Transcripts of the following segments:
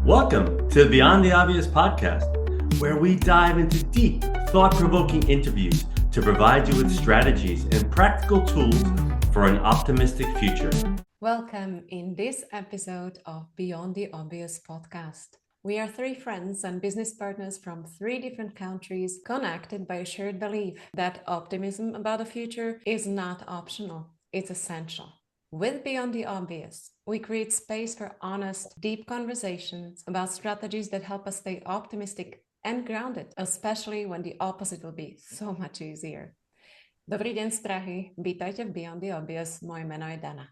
Welcome to the Beyond the Obvious podcast, where we dive into deep, thought-provoking interviews to provide you with strategies and practical tools for an optimistic future. Welcome in this episode of Beyond the Obvious podcast. We are three friends and business partners from three different countries connected by a shared belief that optimism about the future is not optional, it's essential. With Beyond the Obvious, we create space for honest, deep conversations about strategies that help us stay optimistic and grounded, especially when the opposite will be so much easier. Dobrý den z Prahy, vítajte v Beyond the Obvious, moje jméno je Dana.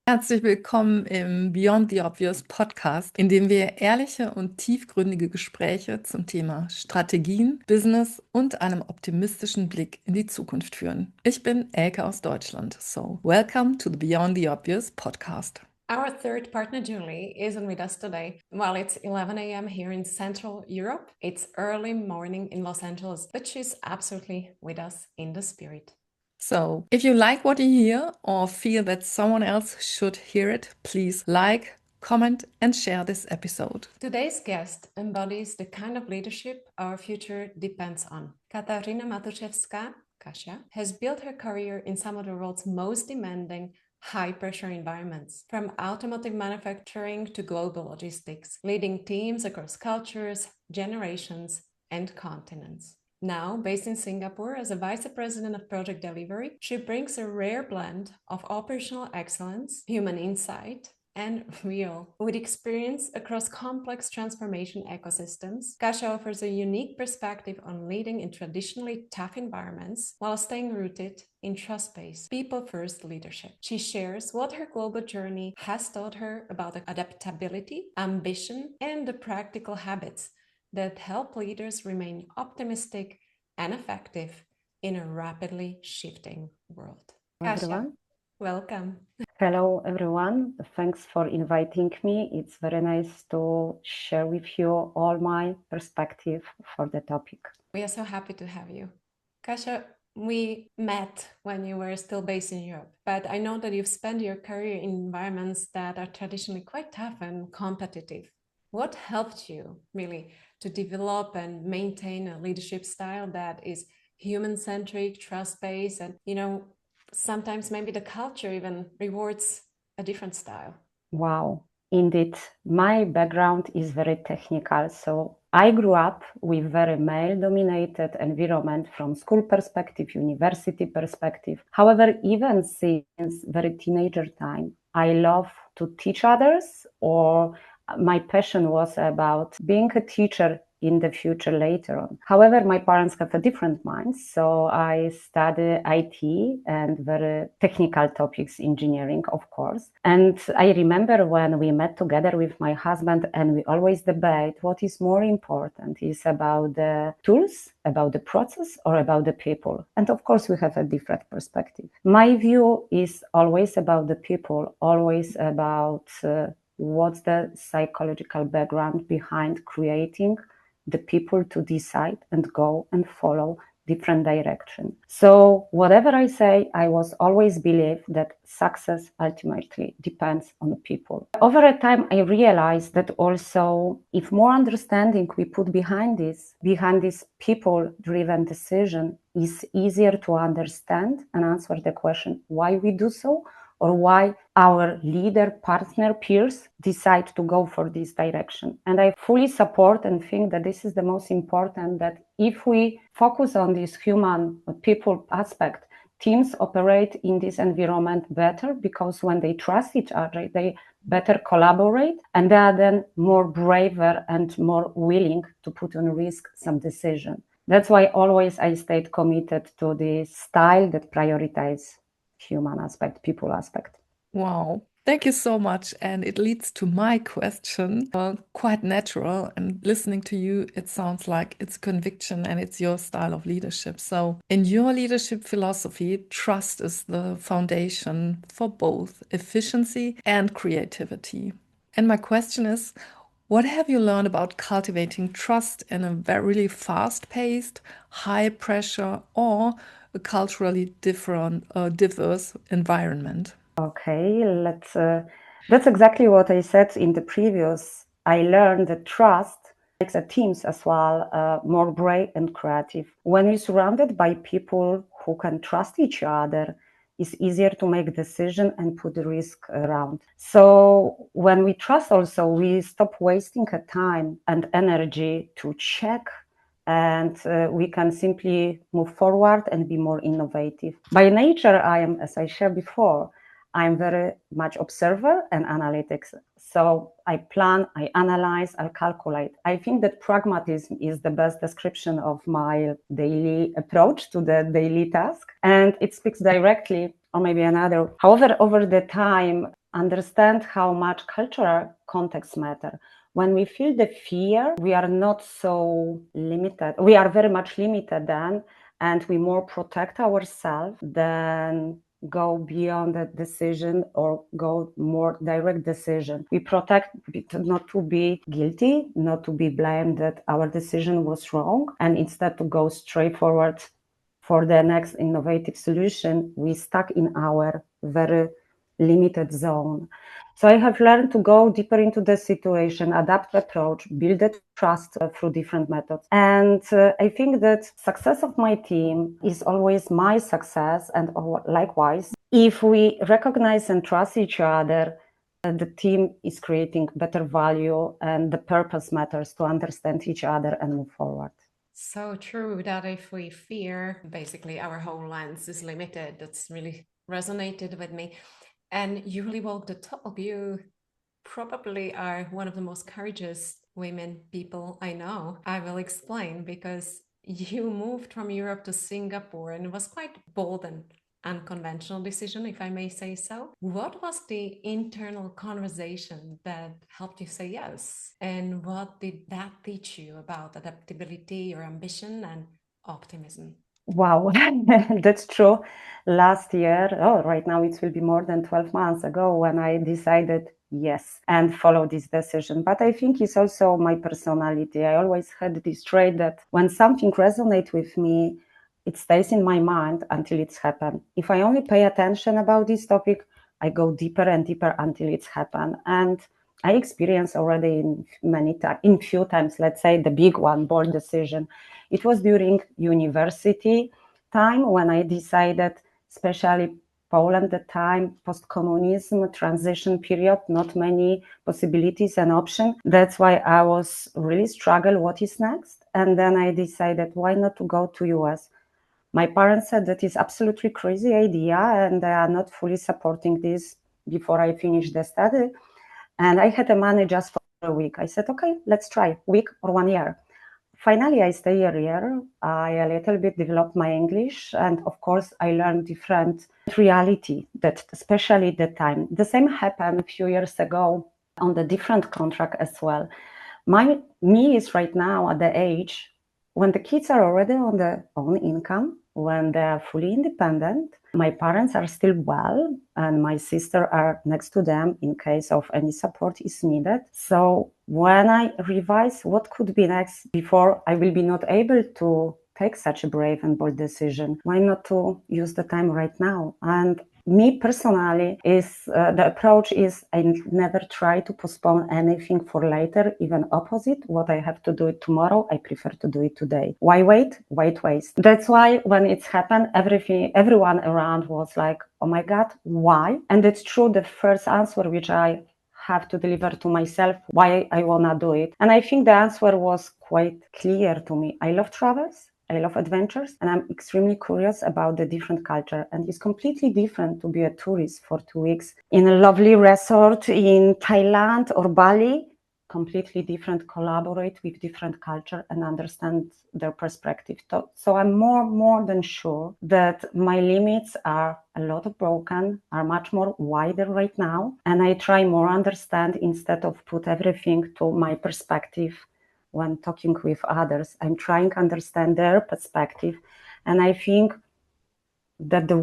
Herzlich willkommen im Beyond the Obvious Podcast, in dem wir ehrliche und tiefgründige Gespräche zum Thema Strategien, Business und einem optimistischen Blick in die Zukunft führen. Ich bin Elke aus Deutschland, so welcome to the Beyond the Obvious Podcast. Our third partner, Julie, isn't with us today. While it's 11 a.m. here in Central Europe, it's early morning in Los Angeles, but she's absolutely with us in the spirit. So, if you like what you hear or feel that someone else should hear it, please like, comment, and share this episode. Today's guest embodies the kind of leadership our future depends on. Katarzyna Matuszewska, Kasia, has built her career in some of the world's most demanding, high-pressure environments, from automotive manufacturing to global logistics, leading teams across cultures, generations, and continents. Now, based in Singapore as a Vice President of Project Delivery, she brings a rare blend of operational excellence, human insight, and real. With experience across complex transformation ecosystems, Kasia offers a unique perspective on leading in traditionally tough environments while staying rooted in trust-based, people-first leadership. She shares what her global journey has taught her about adaptability, ambition, and the practical habits that help leaders remain optimistic and effective in a rapidly shifting world. Kasia, Everyone. welcome. Hello, everyone. Thanks for inviting me. It's very nice to share with you all my perspective for the topic. We are so happy to have you. Kasia, we met when you were still based in Europe, but I know that you've spent your career in environments that are traditionally quite tough and competitive. What helped you really to develop and maintain a leadership style that is human-centric, trust-based, and, sometimes maybe the culture even rewards a different style? Wow. Indeed, my background is very technical. So I grew up with very male-dominated environment from school perspective, university perspective. However, even since very teenager time, I love to teach others, or my passion was about being a teacher in the future later on. However, my parents have a different mind, so I study IT and very technical topics, engineering, of course. And I remember when we met together with my husband, and we always debate what is more important, is about the tools, about the process, or about the people. And of course, we have a different perspective. My view is always about the people, always about what's the psychological background behind creating the people to decide and go and follow different direction. So whatever I say, I was always believe that success ultimately depends on the people. Over a time, I realized that also if more understanding we put behind this people-driven decision, is easier to understand and answer the question why we do so, or why our leader, partner, peers decide to go for this direction. And I fully support and think that this is the most important, that if we focus on this human people aspect, teams operate in this environment better, because when they trust each other, they better collaborate, and they are then more braver and more willing to put on risk some decision. That's why always I stayed committed to this style that prioritizes human aspect, people aspect. Wow. Thank you so much. And it leads to my question, quite natural. And listening to you, it sounds like it's conviction and it's your style of leadership. So in your leadership philosophy, trust is the foundation for both efficiency and creativity. And my question is, what have you learned about cultivating trust in a very fast-paced, high-pressure, or a culturally diverse environment? Okay, that's exactly what I said in the previous I learned that trust makes the teams as well more brave and creative. When you're surrounded by people who can trust each other, it's easier to make decisions and put the risk around. So when we trust also, we stop wasting time and energy to check, and we can simply move forward and be more innovative. By nature, I am, as I shared before, I'm very much observer and analytics. So I plan, I analyze, I calculate. I think that pragmatism is the best description of my daily approach to the daily task. And it speaks directly, or maybe another. However, over the time, understand how much cultural context matter. When we feel the fear, we are not so limited. We are very much limited then, and we more protect ourselves than go beyond the decision or go more direct decision. We protect not to be guilty, not to be blamed that our decision was wrong, and instead to go straight forward for the next innovative solution, we stuck in our very limited zone. So I have learned to go deeper into the situation, adapt the approach, build the trust through different methods. And I think that success of my team is always my success, and likewise, if we recognize and trust each other, the team is creating better value, and the purpose matters to understand each other and move forward. So true that if we fear, basically our whole lens is limited. That's really resonated with me. And you really walk the talk. You probably are one of the most courageous women people I know. I will explain, because you moved from Europe to Singapore, and it was quite bold and unconventional decision, if I may say so. What was the internal conversation that helped you say yes? And what did that teach you about adaptability, your ambition, and optimism? Wow, that's true. Last year, right now it will be more than 12 months ago when I decided yes and follow this decision. But I think it's also my personality. I always had this trait that when something resonates with me, it stays in my mind until it's happened. If I only pay attention about this topic, I go deeper and deeper until it's happened. And I experienced already in few times, let's say the big one, bold decision. It was during university time when I decided, especially Poland, the time, post-communism, transition period, not many possibilities and options. That's why I was really struggle what is next. And then I decided, why not to go to US? My parents said that is absolutely crazy idea, and they are not fully supporting this before I finished the study. And I had a money just for a week. I said, okay, let's try week or 1 year. Finally, I stay a year. I a little bit developed my English, and of course, I learned different reality that, especially the time. The same happened a few years ago on the different contract as well. Me is right now at the age when the kids are already on their own income, when they are fully independent. My parents are still well, and my sister are next to them in case of any support is needed. So when I revise what could be next before I will be not able to take such a brave and bold decision, why not to use the time right now? And me personally, is the approach is I never try to postpone anything for later, even opposite. What I have to do it tomorrow, I prefer to do it today. Why wait? Why waste? That's why when it's happened, everyone around was like, oh my God, why? And it's true, the first answer which I have to deliver to myself, why I wanna do it. And I think the answer was quite clear to me. I love travels. I love adventures, and I'm extremely curious about the different culture. And it's completely different to be a tourist for 2 weeks in a lovely resort in Thailand or Bali. Completely different, collaborate with different culture and understand their perspective. So I'm more than sure that my limits are a lot broken, are much more wider right now. And I try more understand instead of put everything to my perspective. When talking with others, I'm trying to understand their perspective. And I think that the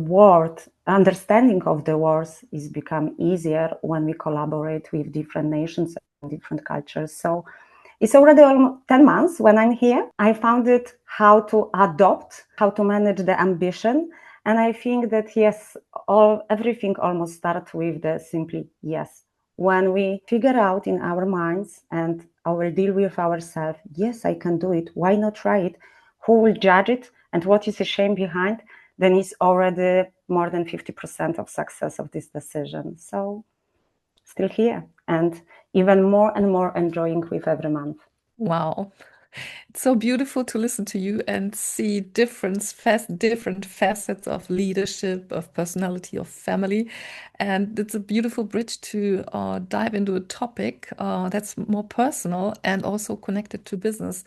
understanding of the words is become easier when we collaborate with different nations and different cultures. So it's already almost 10 months when I'm here. I found it how to adopt, how to manage the ambition. And I think that yes, everything almost starts with the simply yes. when we figure out in our minds and our deal with ourselves, yes, I can do it, why not try it? Who will judge it? And what is the shame behind? Then it's already more than 50% of success of this decision. So still here and even more and more enjoying with every month. Wow. It's so beautiful to listen to you and see different facets of leadership, of personality, of family. And it's a beautiful bridge to dive into a topic that's more personal and also connected to business.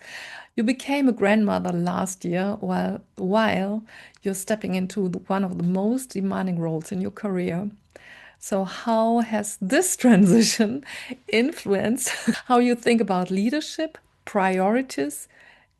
You became a grandmother last year while you're stepping into one of the most demanding roles in your career. So how has this transition influenced how you think about leadership, priorities,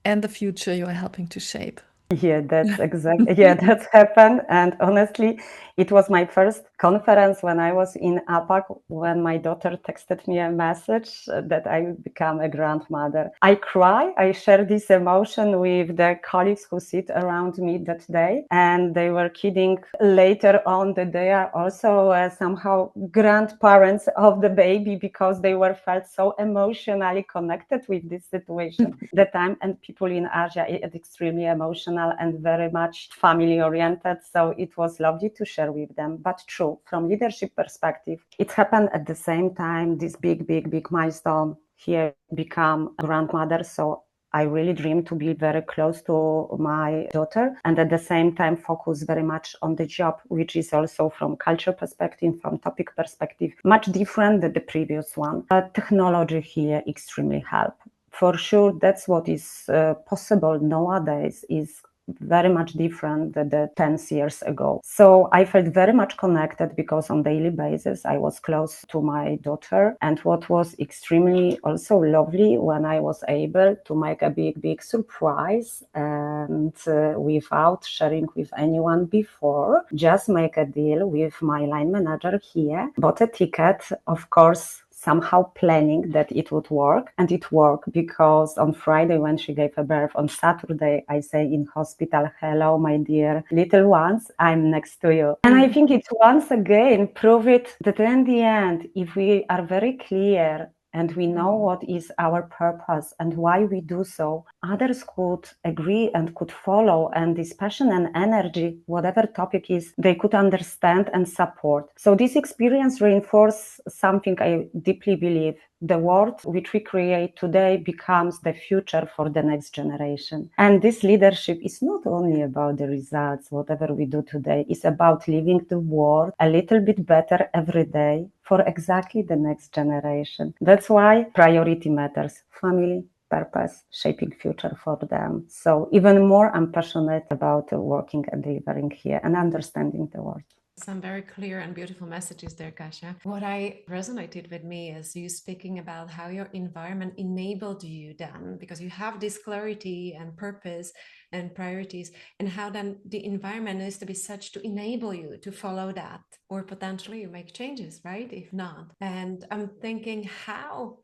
and the future you are helping to shape? Yeah, that's exactly. Yeah, that's happened. And honestly, it was my first conference when I was in APAC when my daughter texted me a message that I become a grandmother. I cry. I share this emotion with the colleagues who sit around me that day. And they were kidding later on that they are also somehow grandparents of the baby because they were felt so emotionally connected with this situation. The time and people in Asia are extremely emotional and very much family oriented. So it was lovely to share with them. But true, from leadership perspective, it happened at the same time, this big milestone here become a grandmother. So I really dream to be very close to my daughter and at the same time focus very much on the job, which is also from culture perspective, from topic perspective, much different than the previous one. But technology here extremely help. For sure, that's what is possible nowadays is very much different than the 10 years ago. So I felt very much connected because on daily basis I was close to my daughter. And what was extremely also lovely when I was able to make a big surprise and without sharing with anyone before, just make a deal with my line manager here, bought a ticket, of course, somehow planning that it would work. And it worked because on Friday when she gave birth, on Saturday, I say in hospital, hello, my dear little ones, I'm next to you. And I think it's once again proved that in the end, if we are very clear and we know what is our purpose and why we do so, others could agree and could follow. And this passion and energy, whatever topic is, they could understand and support. So this experience reinforces something I deeply believe. The world which we create today becomes the future for the next generation. And this leadership is not only about the results, whatever we do today, it's about living the world a little bit better every day for exactly the next generation. That's why priority matters. Family, purpose, shaping future for them. So even more, I'm passionate about working and delivering here and understanding the world. Some very clear and beautiful messages there, Kasia. What I resonated with me is you speaking about how your environment enabled you then, because you have this clarity and purpose and priorities, and how then the environment needs to be such to enable you to follow that, or potentially you make changes, right? If not. And I'm thinking how,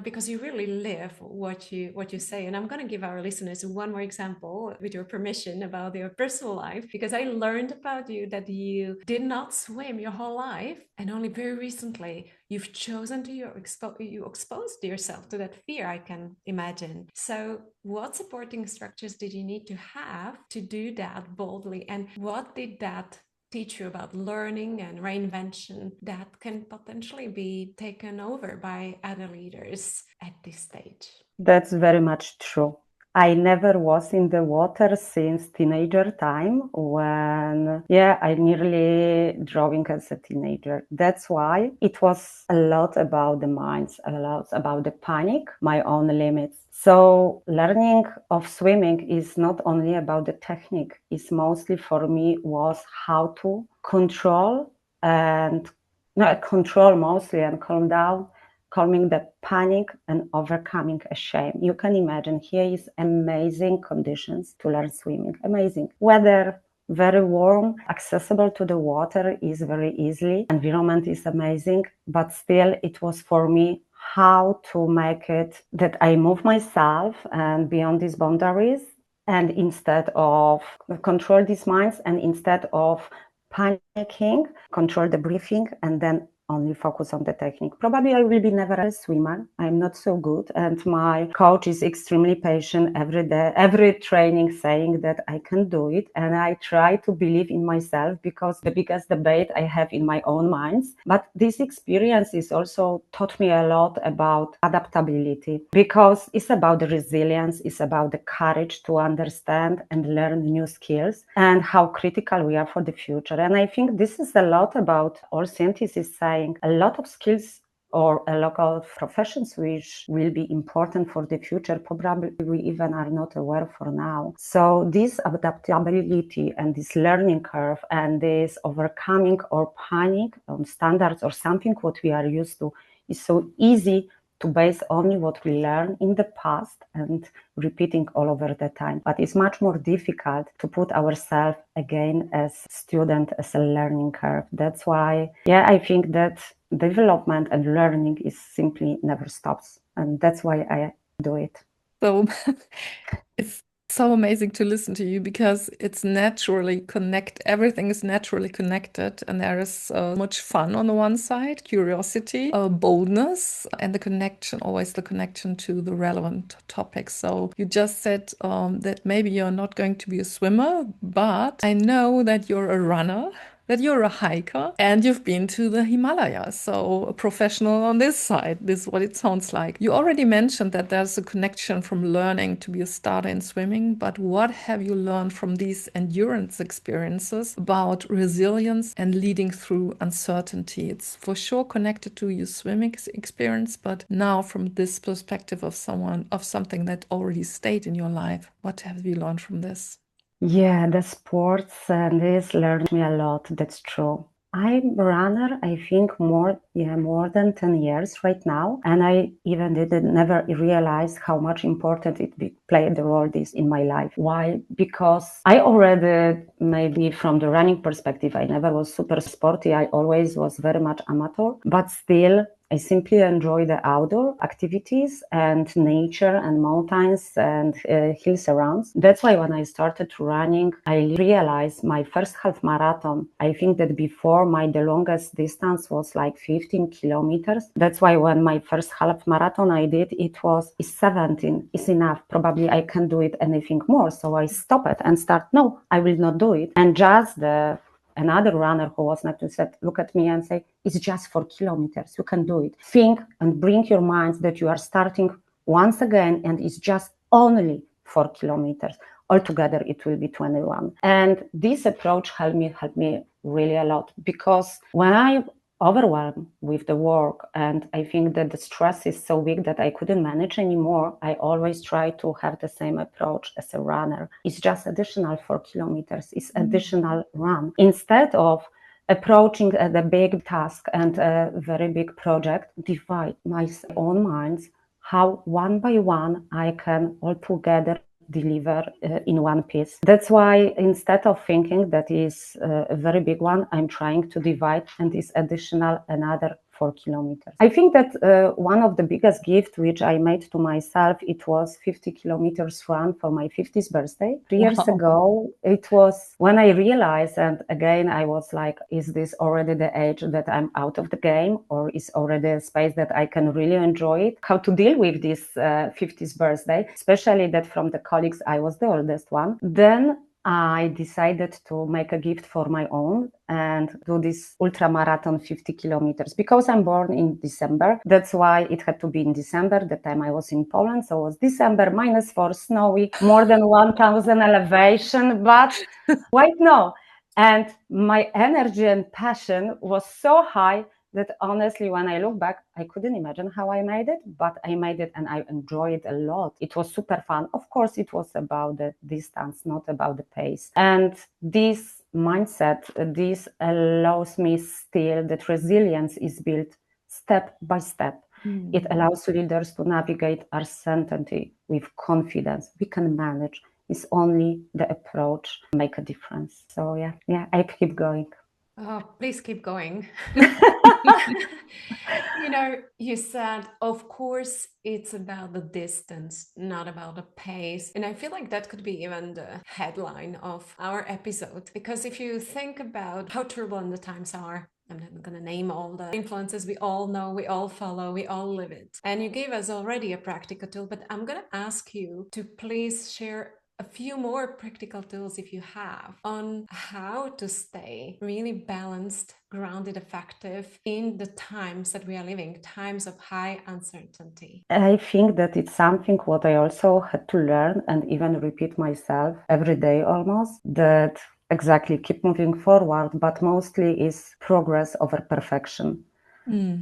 because you really live what you say. And I'm going to give our listeners one more example with your permission about your personal life, because I learned about you that you did not swim your whole life. And only very recently you've chosen to you exposed yourself to that fear, I can imagine. So what supporting structures did you need to have to do that boldly? And what did that teach you about learning and reinvention that can potentially be taken over by other leaders at this stage? That's very much true. I never was in the water since teenager time when, I nearly drowning as a teenager. That's why it was a lot about the minds, a lot about the panic, my own limits. So learning of swimming is not only about the technique, it's mostly for me was how to control mostly and calm down, calming the panic and overcoming a shame. You can imagine here is amazing conditions to learn swimming, amazing. Weather, very warm, accessible to the water is very easily. Environment is amazing, but still it was for me how to make it that I move myself and beyond these boundaries, and instead of control these minds and instead of panicking, control the breathing and then only focus on the technique. Probably I will be never a swimmer. I'm not so good. And my coach is extremely patient every day, every training saying that I can do it. And I try to believe in myself because the biggest debate I have in my own mind. But this experience is also taught me a lot about adaptability because it's about the resilience, it's about the courage to understand and learn new skills and how critical we are for the future. And I think this is a lot about all scientists is saying a lot of skills or a lot of professions which will be important for the future, probably we even are not aware for now. So this adaptability and this learning curve and this overcoming or panic on standards or something what we are used to is so easy to base only what we learn in the past and repeating all over the time. But it's much more difficult to put ourselves again as student, as a learning curve. That's why, I think that development and learning is simply never stops. And that's why I do it. So it's so amazing to listen to you because it's naturally everything is naturally connected, and there is so much fun on the one side, curiosity, boldness, and always the connection to the relevant topics. So you just said that maybe you're not going to be a swimmer, but I know that you're a runner, that you're a hiker, and you've been to the Himalayas. So a professional on this side, this is what it sounds like. You already mentioned that there's a connection from learning to be a starter in swimming, but what have you learned from these endurance experiences about resilience and leading through uncertainty? It's for sure connected to your swimming experience, but now from this perspective of something that already stayed in your life, what have you learned from this? Yeah, the sports and this learned me a lot. That's true. I'm a runner, I think more than 10 years right now. And I even never realize how much important it played the role this in my life. Why? Because I already, maybe from the running perspective, I never was super sporty. I always was very much amateur, but still I simply enjoy the outdoor activities and nature and mountains and hills around. That's why when I started running, I realized my first half marathon, I think that before the longest distance was like 15 kilometers. That's why when my first half marathon I did, it was 17 is enough. Probably I can do it anything more. So I stop it and start, no, I will not do it. And just another runner who was next to said, look at me and say, it's just 4 kilometers. You can do it. Think and bring your minds that you are starting once again and it's just only 4 kilometers. Altogether, it will be 21. And this approach helped me really a lot because when I overwhelmed with the work and I think that the stress is so big that I couldn't manage anymore, I always try to have the same approach as a runner. It's just additional 4 kilometers, it's additional run. Instead of approaching the big task and a very big project, divide my own minds how one by one I can all together deliver in one piece. That's why instead of thinking that is a very big one, I'm trying to divide and is additional another 4 kilometers. I think that one of the biggest gifts which I made to myself, it was 50 kilometers run for my 50th birthday. 3 years ago, it was when I realized, and again, I was like, is this already the age that I'm out of the game or is already a space that I can really enjoy it? How to deal with this 50th birthday, especially that from the colleagues, I was the oldest one. Then I decided to make a gift for my own and do this ultra marathon 50 kilometers because I'm born in December. That's why it had to be in December. The time I was in Poland, so it was December, -4, snowy, more than 1,000 elevation, but why no? And my energy and passion was so high that honestly, when I look back, I couldn't imagine how I made it, but I made it and I enjoyed it a lot. It was super fun. Of course, it was about the distance, not about the pace. And this mindset, this allows me still that resilience is built step by step. It allows leaders to navigate uncertainty with confidence. We can manage. It's only the approach make a difference. So yeah, I keep going. Oh, please keep going. You said, of course, it's about the distance, not about the pace. And I feel like that could be even the headline of our episode. Because if you think about how turbulent the times are, I'm not going to name all the influences we all know, we all follow, we all live it. And you gave us already a practical tool, but I'm going to ask you to please share a few more practical tools, if you have, on how to stay really balanced, grounded, effective in the times that we are living, times of high uncertainty. I think that it's something what I also had to learn and even repeat myself every day almost, that exactly keep moving forward, but mostly is progress over perfection.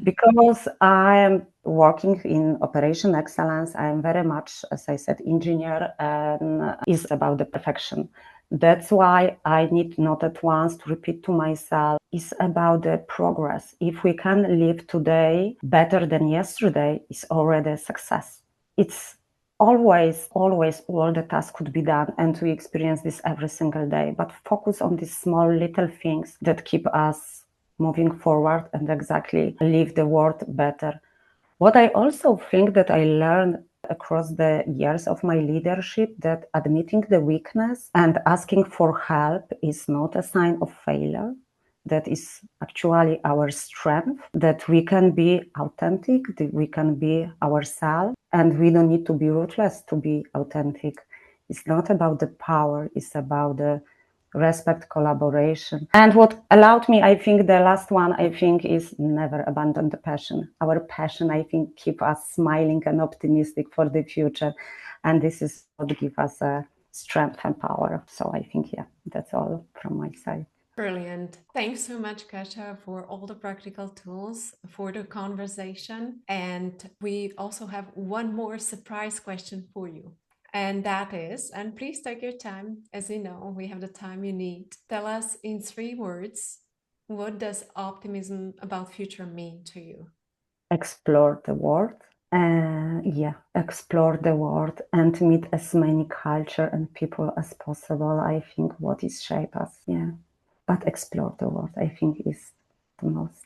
Because I am working in operation excellence, I am very much, as I said, engineer, and is about the perfection. That's why I need not at once to repeat to myself, it's about the progress. If we can live today better than yesterday, it's already a success. It's always all the tasks could be done, and we experience this every single day, but focus on these small little things that keep us moving forward and exactly live the world better. What I also think that I learned across the years of my leadership, that admitting the weakness and asking for help is not a sign of failure. That is actually our strength, that we can be authentic, that we can be ourselves, and we don't need to be ruthless to be authentic. It's not about the power, it's about the respect, collaboration. And what allowed me, I think the last one, I think, is never abandon the passion. Our passion, I think, keep us smiling and optimistic for the future. And this is what gives us strength and power. So I think, yeah, that's all from my side. Brilliant. Thanks so much, Kasia, for all the practical tools, for the conversation. And we also have one more surprise question for you. And that is, and please take your time, as you know, we have the time you need. Tell us in 3 words, what does optimism about future mean to you? Explore the world. Explore the world and meet as many culture and people as possible. I think what is shape us, but explore the world, I think, is the most,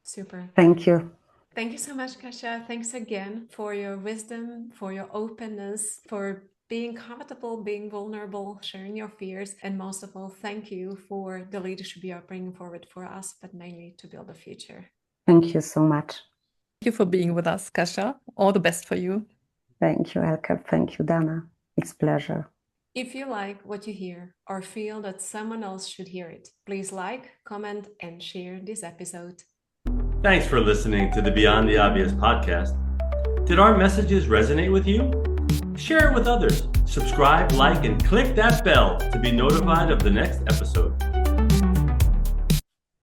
Super. Thank you. Thank you so much, Kasia. Thanks again for your wisdom, for your openness, for being comfortable, being vulnerable, sharing your fears, and most of all, thank you for the leadership you are bringing forward for us, but mainly to build a future. Thank you so much. Thank you for being with us, Kasia. All the best for you. Thank you, Elke. Thank you, Dana. It's a pleasure. If you like what you hear or feel that someone else should hear it, please like, comment, and share this episode. Thanks for listening to the Beyond the Obvious podcast. Did our messages resonate with you? Share it with others. Subscribe, like, and click that bell to be notified of the next episode.